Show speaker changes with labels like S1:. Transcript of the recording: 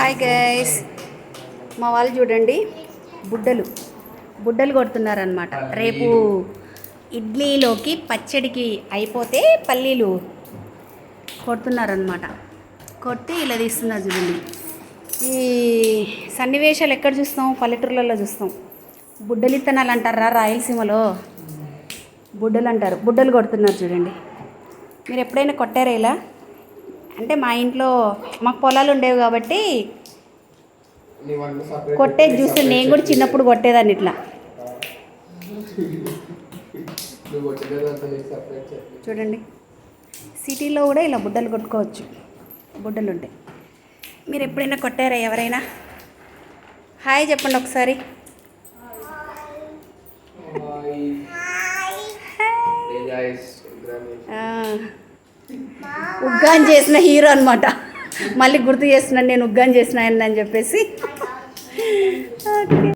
S1: Hi guys, మా వాళ్ళు చూడండి బుడ్డలు కొడుతున్నారనమాట. రేపు ఇడ్లీలోకి పచ్చడికి అయిపోతే పల్లీలు కొడుతున్నారనమాట. కొట్టి ఇలా తీస్తున్నారు చూడండి. ఈ సన్నివేశాలు ఎక్కడ చూస్తాం? పల్లెటూర్లలో చూస్తాం. బుడ్డలు ఇత్తనాలు అంటారా రాయలసీమలో? బుడ్డలు అంటారు. బుడ్డలు కొడుతున్నారు చూడండి. మీరు ఎప్పుడైనా కొట్టారా ఇలా? అంటే మా ఇంట్లో మాకు పొలాలు ఉండేవి కాబట్టి కొట్టేది చూస్తే నేను కూడా చిన్నప్పుడు కొట్టేదాన్ని ఇట్లా. చూడండి, సిటీలో కూడా ఇలా బుడ్డలు కొట్టుకోవచ్చు. బుడ్డలు ఉంటాయి. మీరు ఎప్పుడైనా కొట్టారా ఎవరైనా? హాయ్ చెప్పండి ఒకసారి. ఉగ్గాన్ చేసిన హీరో అనమాట. మళ్ళీ గుర్తు చేస్తున్నాను నేను ఉగ్గాన్ చేసిన అని చెప్పేసి. ఓకే.